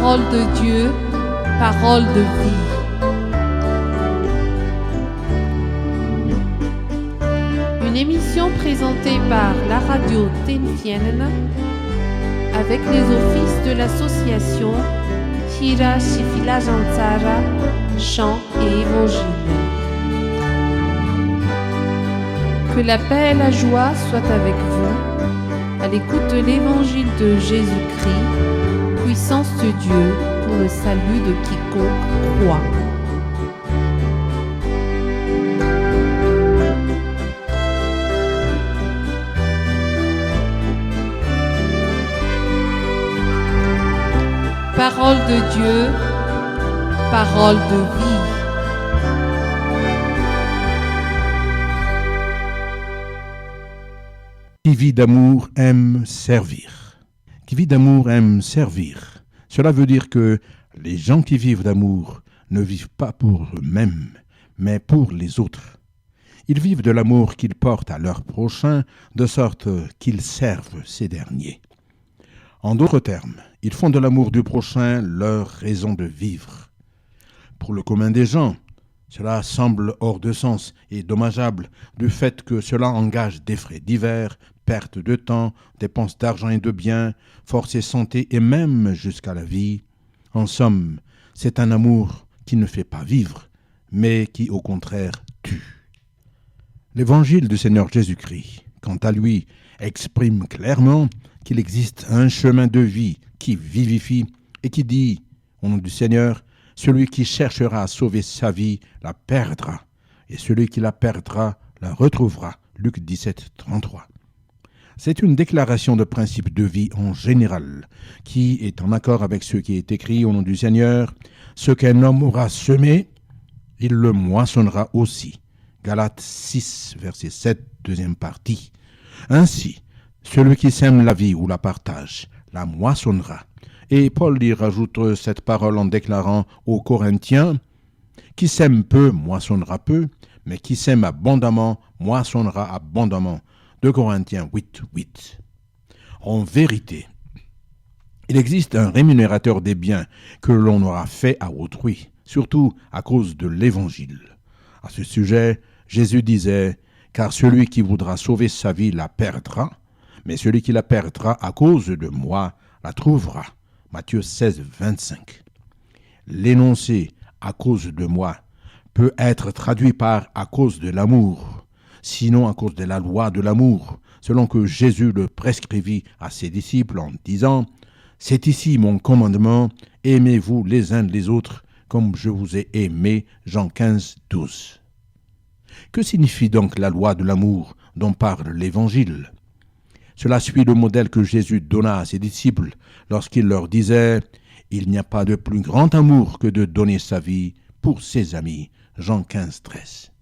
Parole de Dieu, parole de vie. Une émission présentée par la radio Tenfienen avec les offices de l'association Hira Shifila Jantsara, chant et évangile. Que la paix et la joie soient avec vous, à l'écoute de l'évangile de Jésus-Christ, puissance de Dieu pour le salut de quiconque croit. Parole de Dieu, parole de vie. Qui vit d'amour aime servir. Qui vit d'amour aime servir. Cela veut dire que les gens qui vivent d'amour ne vivent pas pour eux-mêmes, mais pour les autres. Ils vivent de l'amour qu'ils portent à leur prochain, de sorte qu'ils servent ces derniers. En d'autres termes, ils font de l'amour du prochain leur raison de vivre. Pour le commun des gens, cela semble hors de sens et dommageable du fait que cela engage des frais divers, perte de temps, dépenses d'argent et de biens, force et santé et même jusqu'à la vie. En somme, c'est un amour qui ne fait pas vivre, mais qui au contraire tue. L'évangile du Seigneur Jésus-Christ, quant à lui, exprime clairement qu'il existe un chemin de vie qui vivifie et qui dit, au nom du Seigneur, celui qui cherchera à sauver sa vie la perdra, et celui qui la perdra la retrouvera. Luc 17, 33. C'est une déclaration de principe de vie en général, qui est en accord avec ce qui est écrit au nom du Seigneur. Ce qu'un homme aura semé, il le moissonnera aussi. Galates 6, verset 7, deuxième partie. Ainsi, celui qui sème la vie ou la partage, la moissonnera. Et Paul y rajoute cette parole en déclarant aux Corinthiens, « Qui sème peu, moissonnera peu, mais qui sème abondamment, moissonnera abondamment. » 2 Corinthiens 8, 8. En vérité, il existe un rémunérateur des biens que l'on aura fait à autrui, surtout à cause de l'Évangile. À ce sujet, Jésus disait, « Car celui qui voudra sauver sa vie la perdra, mais celui qui la perdra à cause de moi la trouvera. » Matthieu 16, 25. L'énoncé « à cause de moi » peut être traduit par « à cause de l'amour », sinon à cause de la loi de l'amour, selon que Jésus le prescrivit à ses disciples en disant « C'est ici mon commandement, aimez-vous les uns les autres comme je vous ai aimé. » Jean 15, 12. Que signifie donc la loi de l'amour dont parle l'Évangile ? Cela suit le modèle que Jésus donna à ses disciples lorsqu'il leur disait « Il n'y a pas de plus grand amour que de donner sa vie pour ses amis. » Jean 15, 13.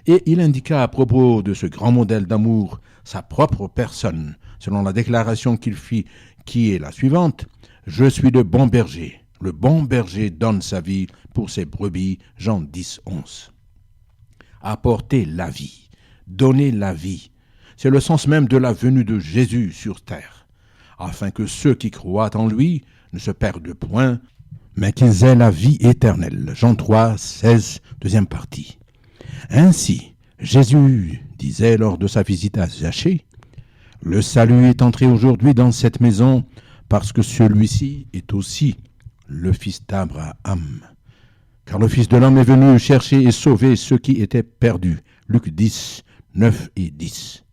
Et il indiqua à propos de ce grand modèle d'amour sa propre personne, selon la déclaration qu'il fit, qui est la suivante. « Je suis le bon berger. Le bon berger donne sa vie pour ses brebis. » Jean 10, 11. Apporter la vie, donner la vie, c'est le sens même de la venue de Jésus sur terre, afin que ceux qui croient en lui ne se perdent point, mais qu'ils aient la vie éternelle. Jean 3, 16, deuxième partie. Ainsi, Jésus disait lors de sa visite à Zachée, « Le salut est entré aujourd'hui dans cette maison parce que celui-ci est aussi le fils d'Abraham. Car le Fils de l'homme est venu chercher et sauver ceux qui étaient perdus. » Luc 10, 9 et 10.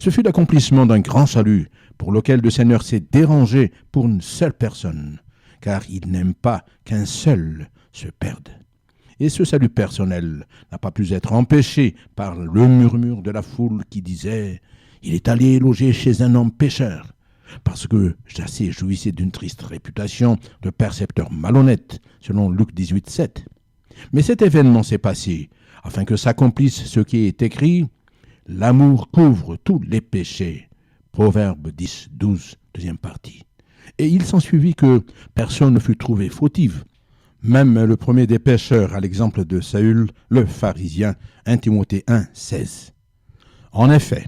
Ce fut l'accomplissement d'un grand salut pour lequel le Seigneur s'est dérangé pour une seule personne, car il n'aime pas qu'un seul se perde. Et ce salut personnel n'a pas pu être empêché par le murmure de la foule qui disait « Il est allé loger chez un homme pécheur », parce que Zachée jouissait d'une triste réputation de percepteur malhonnête, selon Luc 18, 7. Mais cet événement s'est passé afin que s'accomplisse ce qui est écrit « L'amour couvre tous les péchés ». Proverbe 10, 12, deuxième partie. Et il s'ensuivit que personne ne fut trouvé fautif, même le premier des pécheurs, à l'exemple de Saül, le pharisien, 1 Timothée 1, 16. En effet,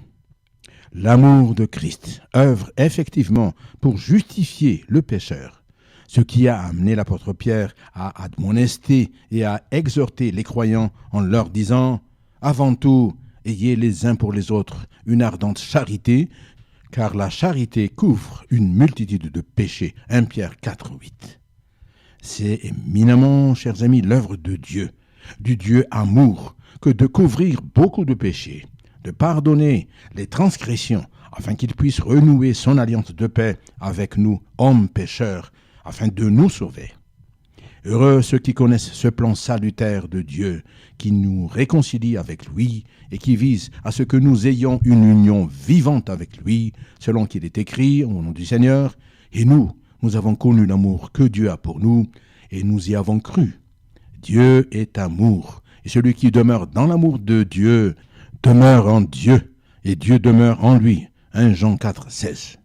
l'amour de Christ œuvre effectivement pour justifier le pécheur, Ce qui a amené l'apôtre Pierre à admonester et à exhorter les croyants en leur disant « Avant tout, ayez les uns pour les autres une ardente charité, car la charité couvre une multitude de péchés. » 1 Pierre 4, 8. C'est éminemment, chers amis, l'œuvre de Dieu, du Dieu amour, que de couvrir beaucoup de péchés, de pardonner les transgressions, afin qu'il puisse renouer son alliance de paix avec nous, hommes pécheurs, afin de nous sauver. Heureux ceux qui connaissent ce plan salutaire de Dieu, qui nous réconcilie avec lui et qui vise à ce que nous ayons une union vivante avec lui, selon qu'il est écrit au nom du Seigneur, et nous avons connu l'amour que Dieu a pour nous, et nous y avons cru. Dieu est amour, et celui qui demeure dans l'amour de Dieu demeure en Dieu, et Dieu demeure en lui. 1 Jean 4, 16.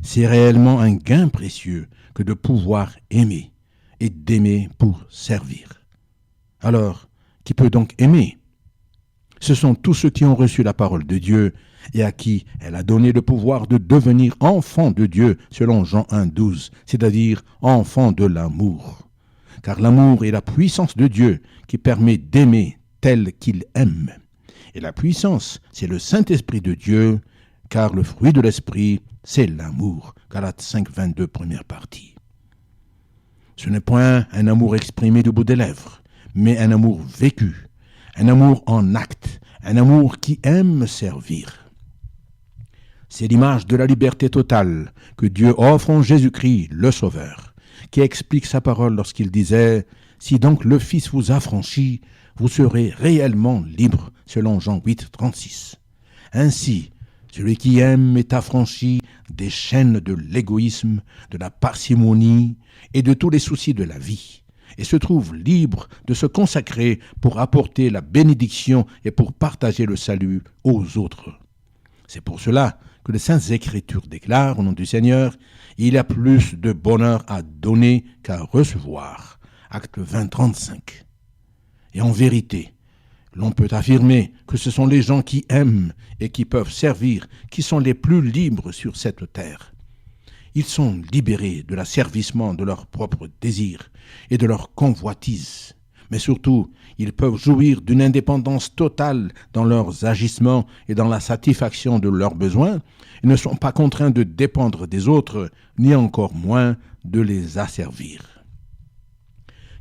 C'est réellement un gain précieux que de pouvoir aimer, et d'aimer pour servir. Alors, qui peut donc aimer? Ce sont tous ceux qui ont reçu la parole de Dieu et à qui elle a donné le pouvoir de devenir enfants de Dieu, selon Jean 1, 12, c'est-à-dire enfants de l'amour. Car l'amour est la puissance de Dieu qui permet d'aimer tel qu'il aime. Et la puissance, c'est le Saint-Esprit de Dieu, car le fruit de l'Esprit, c'est l'amour. Galates 5, 22, première partie. Ce n'est point un amour exprimé du bout des lèvres, mais un amour vécu, un amour en acte, un amour qui aime servir. C'est l'image de la liberté totale que Dieu offre en Jésus-Christ, le Sauveur, qui explique sa parole lorsqu'il disait « Si donc le Fils vous affranchit, vous serez réellement libre » selon Jean 8, 36. Ainsi, celui qui aime est affranchi des chaînes de l'égoïsme, de la parcimonie et de tous les soucis de la vie, et se trouve libre de se consacrer pour apporter la bénédiction et pour partager le salut aux autres. C'est pour cela que les Saintes Écritures déclarent au nom du Seigneur, il y a plus de bonheur à donner qu'à recevoir. Acte 20, 35. Et en vérité, l'on peut affirmer que ce sont les gens qui aiment et qui peuvent servir qui sont les plus libres sur cette terre. Ils sont libérés de l'asservissement de leurs propres désirs et de leurs convoitises. Mais surtout, ils peuvent jouir d'une indépendance totale dans leurs agissements et dans la satisfaction de leurs besoins. Ils ne sont pas contraints de dépendre des autres, ni encore moins de les asservir.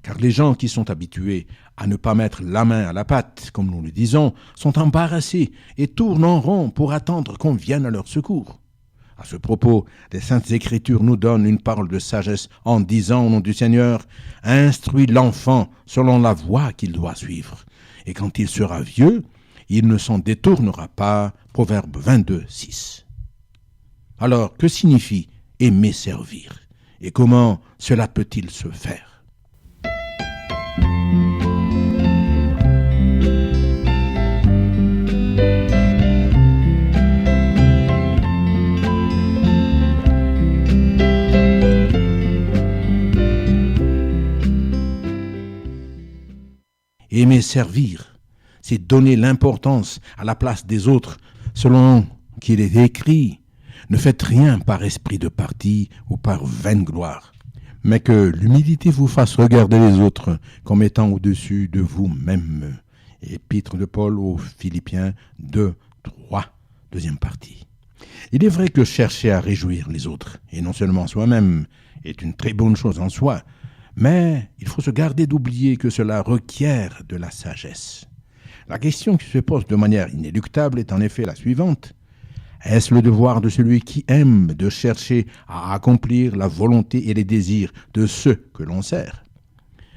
Car les gens qui sont habitués à ne pas mettre la main à la pâte, comme nous le disons, sont embarrassés et tournent en rond pour attendre qu'on vienne à leur secours. À ce propos, les Saintes Écritures nous donnent une parole de sagesse en disant au nom du Seigneur « Instruis l'enfant selon la voie qu'il doit suivre, et quand il sera vieux, il ne s'en détournera pas. » Proverbe 22, 6. Alors, que signifie aimer servir? Et comment cela peut-il se faire? Aimer servir, c'est donner l'importance à la place des autres, selon qu'il est écrit. Ne faites rien par esprit de parti ou par vaine gloire, mais que l'humilité vous fasse regarder les autres comme étant au-dessus de vous-même. Épître de Paul aux Philippiens 2, 3, deuxième partie. Il est vrai que chercher à réjouir les autres, et non seulement soi-même, est une très bonne chose en soi, mais il faut se garder d'oublier que cela requiert de la sagesse. La question qui se pose de manière inéluctable est en effet la suivante. Est-ce le devoir de celui qui aime de chercher à accomplir la volonté et les désirs de ceux que l'on sert?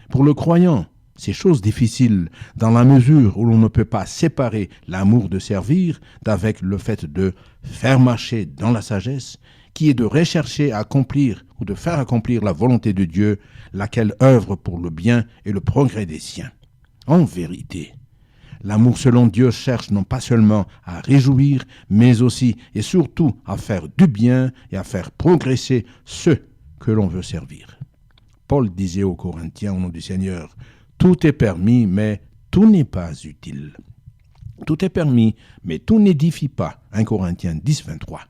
Pour le croyant, c'est chose difficile dans la mesure où l'on ne peut pas séparer l'amour de servir d'avec le fait de faire marcher dans la sagesse, qui est de rechercher à accomplir ou de faire accomplir la volonté de Dieu, laquelle œuvre pour le bien et le progrès des siens. En vérité, l'amour selon Dieu cherche non pas seulement à réjouir, mais aussi et surtout à faire du bien et à faire progresser ceux que l'on veut servir. Paul disait aux Corinthiens au nom du Seigneur, « Tout est permis, mais tout n'est pas utile. Tout est permis, mais tout n'édifie pas. » 1 Corinthiens 10, 23.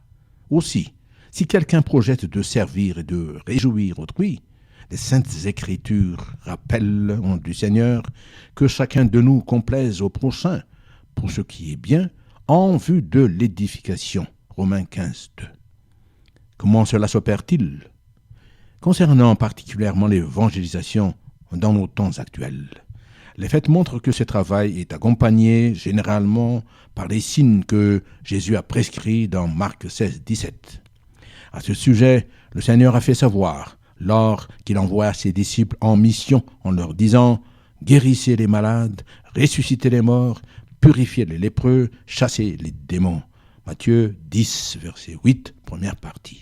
Aussi, si quelqu'un projette de servir et de réjouir autrui, Les saintes écritures rappellent, au nom du Seigneur, que chacun de nous complaise au prochain pour ce qui est bien en vue de l'édification. Romains 15, 2. Comment cela s'opère-t-il? Concernant particulièrement l'évangélisation dans nos temps actuels, les faits montrent que ce travail est accompagné généralement par les signes que Jésus a prescrits dans Marc 16, 17. À ce sujet, le Seigneur a fait savoir, lors qu'il envoie ses disciples en mission en leur disant « Guérissez les malades, ressuscitez les morts, purifiez les lépreux, chassez les démons. » Matthieu 10, verset 8, première partie.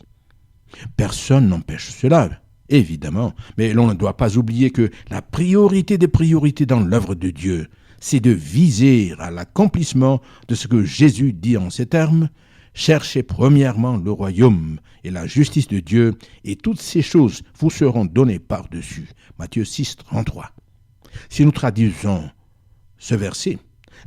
Personne n'empêche cela, évidemment, mais l'on ne doit pas oublier que la priorité des priorités dans l'œuvre de Dieu, c'est de viser à l'accomplissement de ce que Jésus dit en ces termes: « Cherchez premièrement le royaume et la justice de Dieu, et toutes ces choses vous seront données par-dessus. » Matthieu 6, 33. Si nous traduisons ce verset,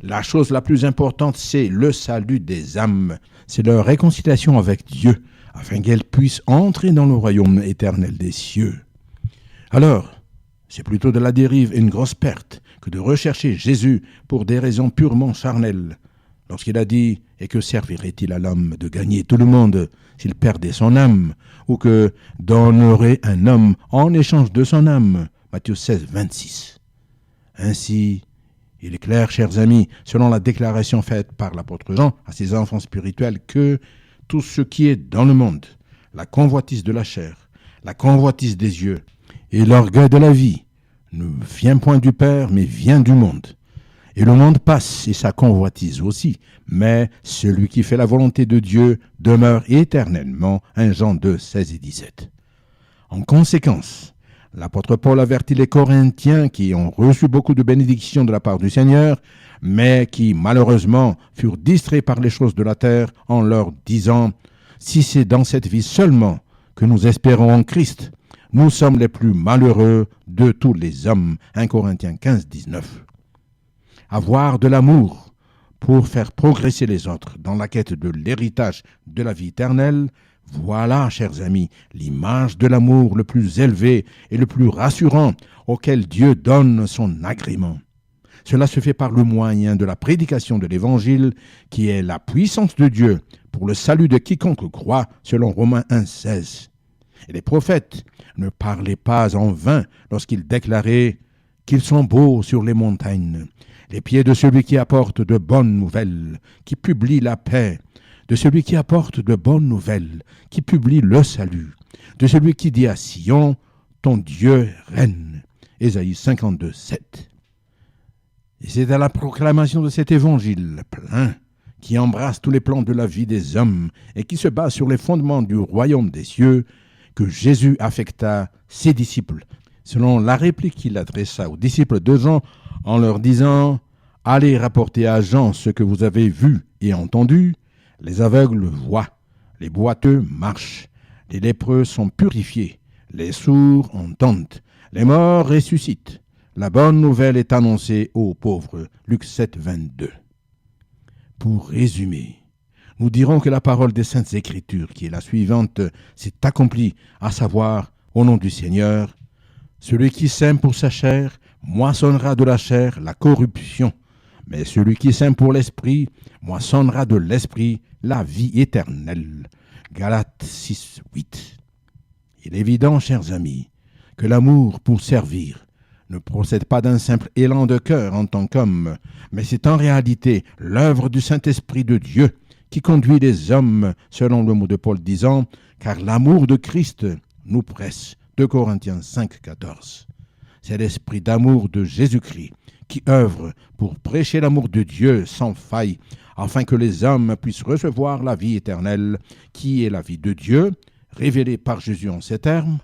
la chose la plus importante, c'est le salut des âmes, c'est leur réconciliation avec Dieu, afin qu'elles puissent entrer dans le royaume éternel des cieux. Alors, c'est plutôt de la dérive et une grosse perte que de rechercher Jésus pour des raisons purement charnelles. Lorsqu'il a dit « Et que servirait-il à l'homme de gagner tout le monde s'il perdait son âme ?» ou que « donnerait un homme en échange de son âme ?» Matthieu 16, 26. Ainsi, il est clair, chers amis, selon la déclaration faite par l'apôtre Jean à ses enfants spirituels, que tout ce qui est dans le monde, la convoitise de la chair, la convoitise des yeux et l'orgueil de la vie, ne vient point du Père, mais vient du monde. Et le monde passe et sa convoitise aussi, mais celui qui fait la volonté de Dieu demeure éternellement. 1 Jean 2, 16 et 17. En conséquence, l'apôtre Paul avertit les Corinthiens qui ont reçu beaucoup de bénédictions de la part du Seigneur, mais qui malheureusement furent distraits par les choses de la terre en leur disant « Si c'est dans cette vie seulement que nous espérons en Christ, nous sommes les plus malheureux de tous les hommes. » 1 Corinthiens 15, 19. Avoir de l'amour pour faire progresser les autres dans la quête de l'héritage de la vie éternelle, voilà, chers amis, l'image de l'amour le plus élevé et le plus rassurant auquel Dieu donne son agrément. Cela se fait par le moyen de la prédication de l'Évangile, qui est la puissance de Dieu pour le salut de quiconque croit, selon Romains 1, 16. Et les prophètes ne parlaient pas en vain lorsqu'ils déclaraient qu'ils sont beaux sur les montagnes, les pieds de celui qui apporte de bonnes nouvelles, qui publie la paix, de celui qui apporte de bonnes nouvelles, qui publie le salut, de celui qui dit à Sion, ton Dieu règne. Ésaïe 52, 7. Et c'est à la proclamation de cet évangile plein, qui embrasse tous les plans de la vie des hommes et qui se base sur les fondements du royaume des cieux, que Jésus affecta ses disciples, selon la réplique qu'il adressa aux disciples de Jean en leur disant « Allez rapporter à Jean ce que vous avez vu et entendu. Les aveugles voient, les boiteux marchent, les lépreux sont purifiés, les sourds entendent, les morts ressuscitent. La bonne nouvelle est annoncée aux pauvres. » Luc 7, 22. Pour résumer, nous dirons que la parole des Saintes Écritures, qui est la suivante, s'est accomplie, à savoir, au nom du Seigneur, « Celui qui sème pour sa chair moissonnera de la chair la corruption, mais celui qui sème pour l'esprit moissonnera de l'esprit la vie éternelle. » Galates 6, 8. Il est évident, chers amis, que l'amour pour servir ne procède pas d'un simple élan de cœur en tant qu'homme, mais c'est en réalité l'œuvre du Saint-Esprit de Dieu qui conduit les hommes, selon le mot de Paul disant « Car l'amour de Christ nous presse » 2 Corinthiens 5, 14. C'est l'esprit d'amour de Jésus-Christ qui œuvre pour prêcher l'amour de Dieu sans faille, afin que les hommes puissent recevoir la vie éternelle, qui est la vie de Dieu, révélée par Jésus en ces termes.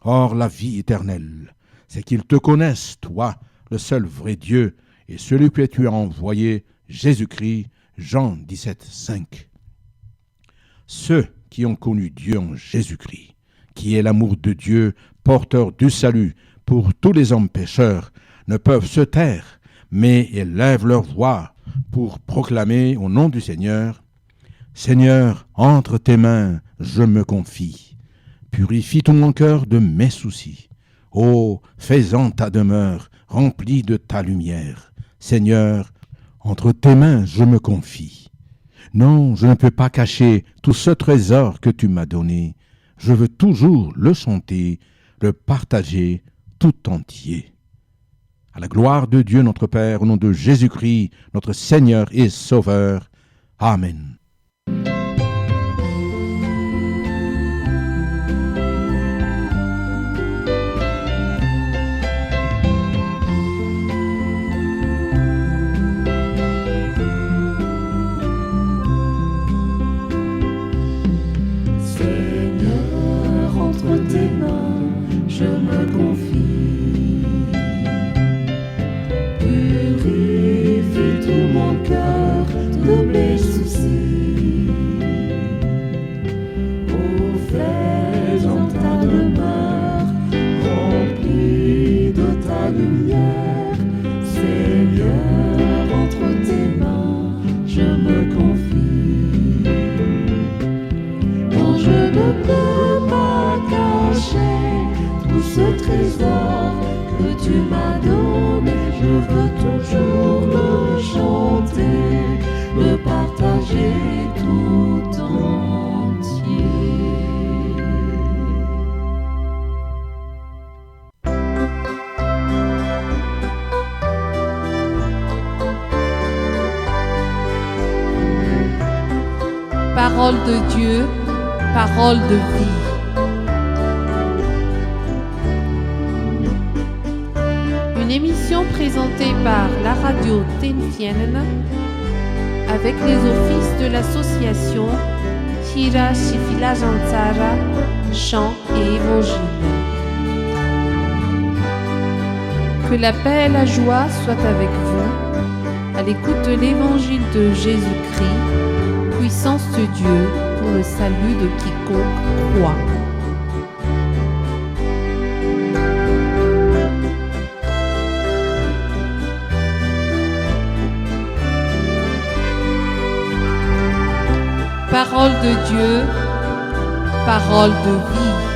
Or, la vie éternelle, c'est qu'ils te connaissent, toi, le seul vrai Dieu, et celui que tu as envoyé, Jésus-Christ. Jean 17, 5. Ceux qui ont connu Dieu en Jésus-Christ, qui est l'amour de Dieu, porteur du salut pour tous les hommes pécheurs, ne peuvent se taire, mais élèvent leur voix pour proclamer au nom du Seigneur « Seigneur, entre tes mains, je me confie. Purifie ton mon cœur de mes soucis. Ô, fais-en ta demeure, remplie de ta lumière. Seigneur, entre tes mains je me confie. Non, je ne peux pas cacher tout ce trésor que tu m'as donné. Je veux toujours le chanter, le partager tout entier. À la gloire de Dieu notre Père, au nom de Jésus-Christ, notre Seigneur et Sauveur. Amen. Seigneur, entre tes mains, je me confie. Purifie tout mon cœur de mes soucis. Oh, fais en ta demeure, remplie de ta lumière. Seigneur, entre tes mains, je me confie. Non, je ne peux pas cacher tout ce trésor que tu m'as donné. Je veux toujours le chanter, le partager tout entier. Parole de Dieu, parole de vie. Une émission présentée par la radio Tenfienen avec les offices de l'association Tira Shifila Jantsara, chant et évangile. Que la paix et la joie soient avec vous à l'écoute de l'évangile de Jésus-Christ, puissance de Dieu pour le salut de quiconque croit. Parole de Dieu, parole de vie.